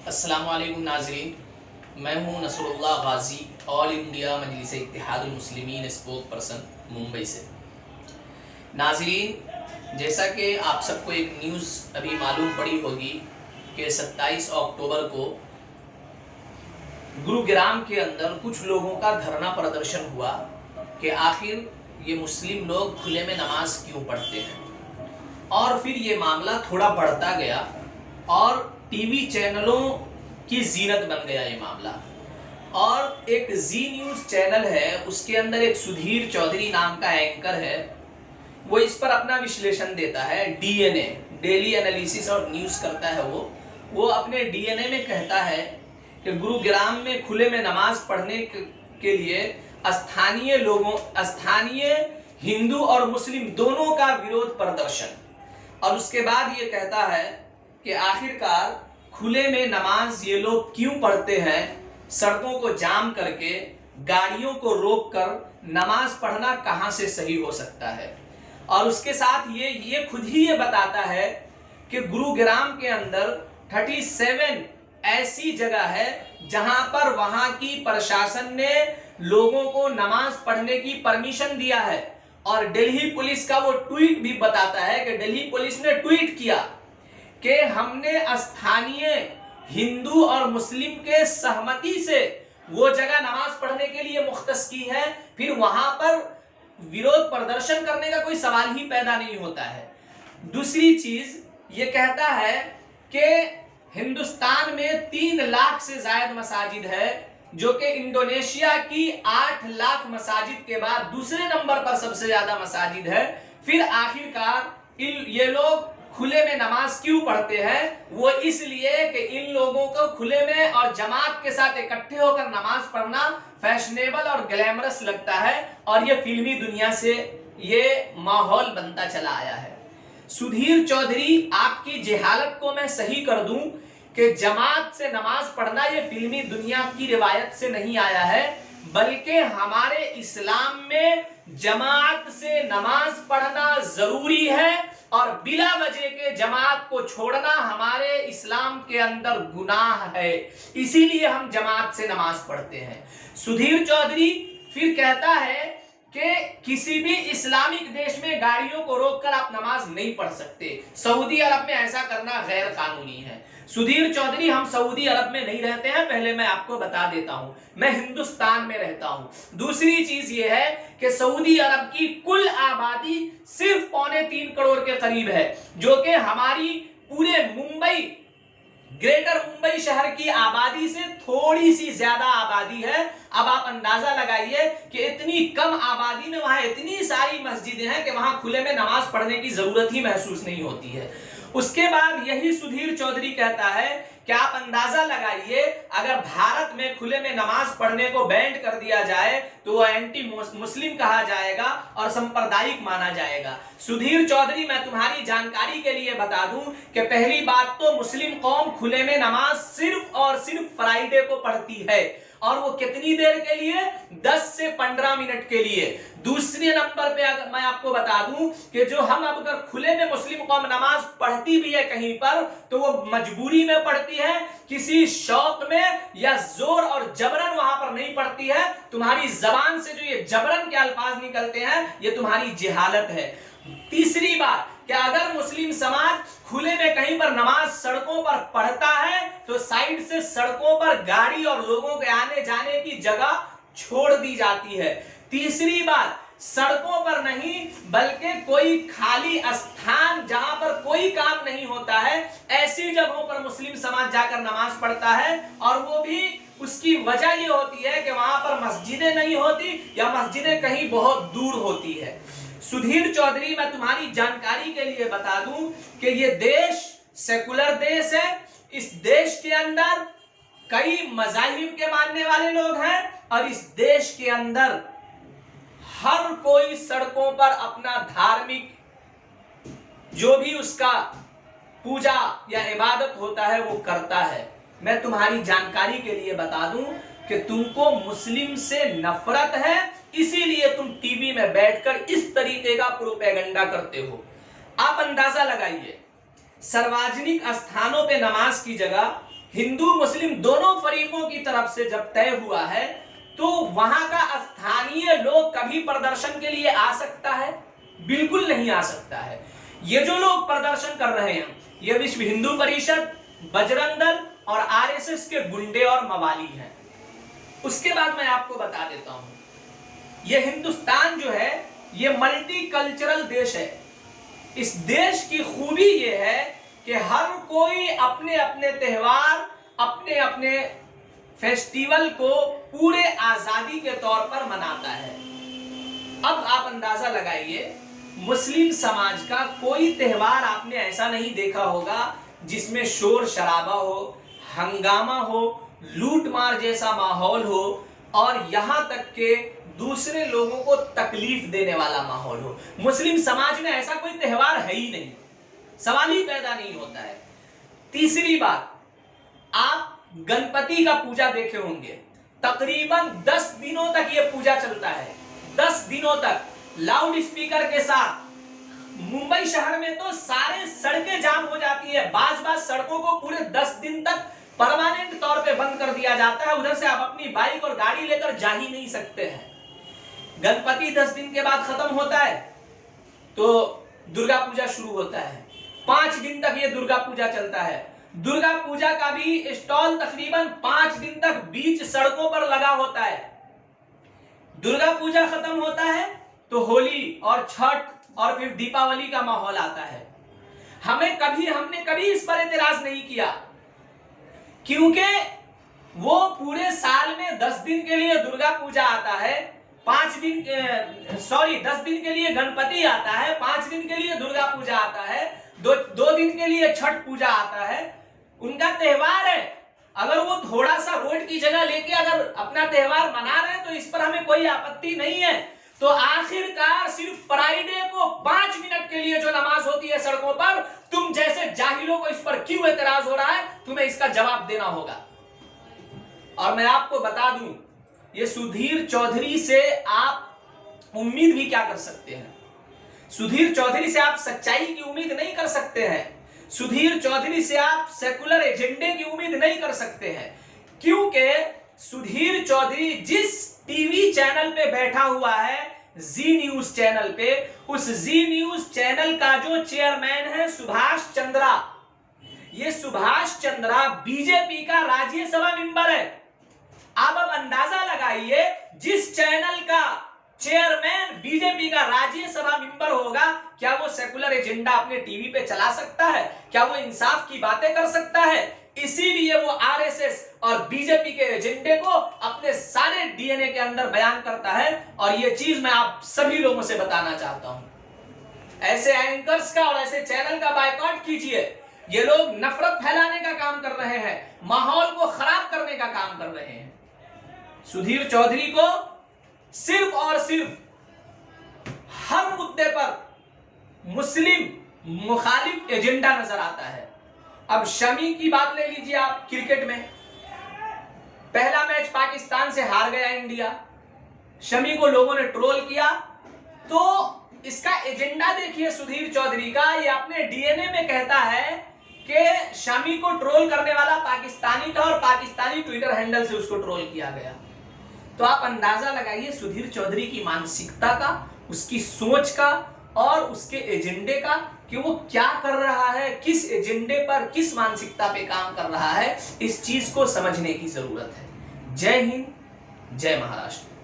अस्सलाम वालेकुम नाज़रीन, मैं हूं नसरुल्लाह गाज़ी, ऑल इंडिया मजलिस इत्तेहादुल मुस्लिमीन स्पोक पर्सन मुंबई से। नाज़रीन, जैसा कि आप सबको एक न्यूज़ अभी मालूम पड़ी होगी कि 27 अक्टूबर को गुरुग्राम के अंदर कुछ लोगों का धरना प्रदर्शन हुआ कि आखिर ये मुस्लिम लोग खुले में नमाज क्यों पढ़ते हैं। और फिर ये मामला थोड़ा बढ़ता गया और टीवी चैनलों की जीनत बन गया ये मामला। और एक जी न्यूज़ चैनल है, उसके अंदर एक सुधीर चौधरी नाम का एंकर है, वो इस पर अपना विश्लेषण देता है। डीएनए, डेली एनालिसिस और न्यूज़ करता है वो अपने डीएनए में कहता है कि गुरुग्राम में खुले में नमाज पढ़ने के लिए स्थानीय हिंदू और मुस्लिम दोनों का विरोध प्रदर्शन। और उसके बाद ये कहता है कि आखिरकार खुले में नमाज ये लोग क्यों पढ़ते हैं, सड़कों को जाम करके, गाड़ियों को रोककर नमाज पढ़ना कहां से सही हो सकता है। और उसके साथ ये खुद ही ये बताता है कि गुरुग्राम के अंदर 37 ऐसी जगह है जहां पर वहां की प्रशासन ने लोगों को नमाज पढ़ने की परमिशन दिया है। और दिल्ली पुलिस का वो ट्वीट भी बताता है कि दिल्ली पुलिस ने ट्वीट किया कि हमने स्थानीय हिंदू और मुस्लिम के सहमति से वो जगह नमाज पढ़ने के लिए मुख्तस की है, फिर वहां पर विरोध प्रदर्शन करने का कोई सवाल ही पैदा नहीं होता है। दूसरी चीज ये कहता है कि हिंदुस्तान में 3 लाख से ज्यादा मसाजिद है, जो कि इंडोनेशिया की 8 लाख मसाजिद के बाद दूसरे नंबर पर सबसे ज्यादा मसाजिद है। फिर आखिरकार ये लोग खुले में नमाज क्यों पढ़ते हैं? वो इसलिए कि इन लोगों को खुले में और जमात के साथ इकट्ठे होकर नमाज पढ़ना फैशनेबल और ग्लैमरस लगता है, और ये फिल्मी दुनिया से ये माहौल बनता चला आया है। सुधीर चौधरी, आपकी जहालत को मैं सही कर दूं कि जमात से नमाज पढ़ना ये फिल्मी दुनिया की रिवायत से नहीं आया है, बल्कि हमारे इस्लाम में जमात से नमाज पढ़ना जरूरी है और बिला वजह के जमात को छोड़ना हमारे इस्लाम के अंदर गुनाह है, इसीलिए हम जमात से नमाज पढ़ते हैं। सुधीर चौधरी फिर कहता है कि किसी भी इस्लामिक देश में गाड़ियों को रोककर आप नमाज नहीं पढ़ सकते, सऊदी अरब में ऐसा करना गैर कानूनी है। सुधीर चौधरी, हम सऊदी अरब में नहीं रहते हैं, पहले मैं आपको बता देता हूं, मैं हिंदुस्तान में रहता हूं। दूसरी चीज यह है कि सऊदी अरब की कुल आबादी सिर्फ 3.25 करोड़ के करीब है, जो कि हमारी पूरे मुंबई, ग्रेटर मुंबई शहर की आबादी से थोड़ी सी ज्यादा आबादी है। अब आप अंदाजा लगाइए कि इतनी कम आबादी में वहां इतनी सारी मस्जिदें हैं कि वहां खुले में नमाज पढ़ने की जरूरत ही महसूस नहीं होती है। उसके बाद यही सुधीर चौधरी कहता है कि आप अंदाजा लगाइए, अगर भारत में खुले में नमाज पढ़ने को बैन कर दिया जाए तो वो एंटी मुस्लिम कहा जाएगा और सांप्रदायिक माना जाएगा। सुधीर चौधरी, मैं तुम्हारी जानकारी के लिए बता दूं कि पहली बात तो मुस्लिम कौम खुले में नमाज सिर्फ और सिर्फ फ्राइडे को पढ़ती है, और वो कितनी देर के लिए? 10 से 15 मिनट के लिए। दूसरे नंबर पे अगर मैं आपको बता दूं कि जो हम अब अगर खुले में मुस्लिम कौम नमाज पढ़ती भी है कहीं पर, तो वो मजबूरी में पढ़ती है, किसी शौक में या जोर और जबरन वहां पर नहीं पढ़ती है। तुम्हारी जबान से जो ये जबरन के अल्फाज निकलते हैं, ये तुम्हारी जहालत है। तीसरी बात कि अगर मुस्लिम समाज खुले में कहीं पर नमाज सड़कों पर पढ़ता है तो साइड से सड़कों पर गाड़ी और लोगों के आने जाने की जगह छोड़ दी जाती है। तीसरी बात, सड़कों पर नहीं बल्कि कोई खाली स्थान जहां पर कोई काम नहीं होता है, ऐसी जगहों पर मुस्लिम समाज जाकर नमाज पढ़ता है, और वो भी उसकी वजह ये होती है कि वहां पर मस्जिदें नहीं होती या मस्जिदें कहीं बहुत दूर होती है। सुधीर चौधरी, मैं तुम्हारी जानकारी के लिए बता दूं कि ये देश सेकुलर देश है। इस देश के अंदर कई मज़ाहिब के मानने वाले लोग हैं, और इस देश के अंदर हर कोई सड़कों पर अपना धार्मिक जो भी उसका पूजा या इबादत होता है वो करता है। मैं तुम्हारी जानकारी के लिए बता दूं कि तुमको मुस्लिम से नफरत है, इसीलिए तुम टीवी में बैठकर इस तरीके का प्रोपेगेंडा करते हो। आप अंदाजा लगाइए, सार्वजनिक स्थानों पे नमाज की जगह हिंदू मुस्लिम दोनों फरीकों की तरफ से जब तय हुआ है, तो वहां का स्थानीय लोग कभी प्रदर्शन के लिए आ सकता है? बिल्कुल नहीं आ सकता है। ये जो लोग प्रदर्शन कर रहे हैं, ये विश्व हिंदू परिषद, बजरंग दल और आरएसएस के गुंडे और मवाली हैं। उसके बाद मैं आपको बता देता हूं, ये हिंदुस्तान जो है ये मल्टीकल्चरल देश है। इस देश की खूबी ये है कि हर कोई अपने अपने त्योहार, अपने अपने फेस्टिवल को पूरे आजादी के तौर पर मनाता है। अब आप अंदाजा लगाइए, मुस्लिम समाज का कोई त्योहार आपने ऐसा नहीं देखा होगा जिसमें शोर शराबा हो, हंगामा हो, लूटमार जैसा माहौल हो और यहां तक के दूसरे लोगों को तकलीफ देने वाला माहौल हो। मुस्लिम समाज में ऐसा कोई त्योहार है ही नहीं, सवाल ही पैदा नहीं होता है। तीसरी बात, आप गणपति का पूजा देखे होंगे, तकरीबन 10 दिनों तक यह पूजा चलता है। 10 दिनों तक लाउड स्पीकर के साथ। मुंबई शहर में तो सारे सड़कें जाम हो जाती है। बाज सड़कों को पूरे 10 दिन तक परमानेंट तौर पे बंद कर दिया जाता है। उधर से आप अपनी बाइक और गाड़ी लेकर जा ही नहीं सकते हैं। गणपति 10 दिन के बाद खत्म होता है तो दुर्गा पूजा शुरू होता है। 5 दिन तक ये दुर्गा पूजा चलता है। दुर्गा पूजा का भी स्टॉल तकरीबन 5 दिन तक बीच सड़कों पर लगा होता है। दुर्गा पूजा खत्म होता है तो होली और छठ और फिर दीपावली का माहौल आता है। हमने कभी इस पर एतराज नहीं किया, क्योंकि वो पूरे साल में 10 दिन के लिए दुर्गा पूजा आता है, 10 दिन के लिए गणपति आता है, 5 दिन के लिए दुर्गा पूजा आता है, 2 दिन के लिए छठ पूजा आता है। उनका त्योहार है। अगर वो थोड़ा सा रोड की जगह लेके अगर अपना त्योहार मना रहे हैं तो इस पर हमें कोई आपत्ति नहीं है। तो आखिरकार सिर्फ फ्राइडे को 5 मिनट के लिए जो नमाज होती है सड़कों पर, तुम जैसे जाहिलों को इस पर क्यों एतराज हो रहा है, तुम्हें इसका जवाब देना होगा। और मैं आपको बता दूं, ये सुधीर चौधरी से आप उम्मीद भी क्या कर सकते हैं? सुधीर चौधरी से आप सच्चाई की उम्मीद नहीं कर सकते हैं। सुधीर चौधरी से आप सेकुलर एजेंडे की उम्मीद नहीं कर सकते हैं, क्योंकि सुधीर चौधरी जिस टीवी चैनल पे बैठा हुआ है, जी न्यूज चैनल पे, उस जी न्यूज चैनल का जो चेयरमैन है सुभाष चंद्रा, ये सुभाष चंद्रा बीजेपी का राज्यसभा मेंबर है। आप अब अंदाजा लगाइए, जिस चैनल का चेयरमैन बीजेपी का राज्यसभा मेंबर होगा, क्या वो सेकुलर एजेंडा अपने टीवी पे चला सकता है? क्या वो इंसाफ की बातें कर सकता है? इसीलिए वो आरएसएस और बीजेपी के एजेंडे को अपने सारे डीएनए के अंदर बयान करता है। और ये चीज मैं आप सभी लोगों से बताना चाहता हूं, ऐसे एंकर्स का और ऐसे चैनल का बायकॉट कीजिए। ये लोग नफरत फैलाने का काम कर रहे हैं, माहौल को खराब करने का काम कर रहे हैं। सुधीर चौधरी को सिर्फ और सिर्फ हर मुद्दे पर मुस्लिम मुखालिफ एजेंडा नजर आता है। अब शमी की बात ले लीजिए आप, क्रिकेट में पहला मैच पाकिस्तान से हार गया इंडिया, शमी को लोगों ने ट्रोल किया। तो इसका एजेंडा देखिए सुधीर चौधरी का, ये अपने डीएनए में कहता है कि शमी को ट्रोल करने वाला पाकिस्तानी था और पाकिस्तानी ट्विटर हैंडल से उसको ट्रोल किया गया। तो आप अंदाजा लगाइए सुधीर चौधरी की मानसिकता का, उसकी सोच का और उसके एजेंडे का, कि वो क्या कर रहा है, किस एजेंडे पर, किस मानसिकता पे काम कर रहा है। इस चीज को समझने की जरूरत है। जय हिंद, जय महाराष्ट्र।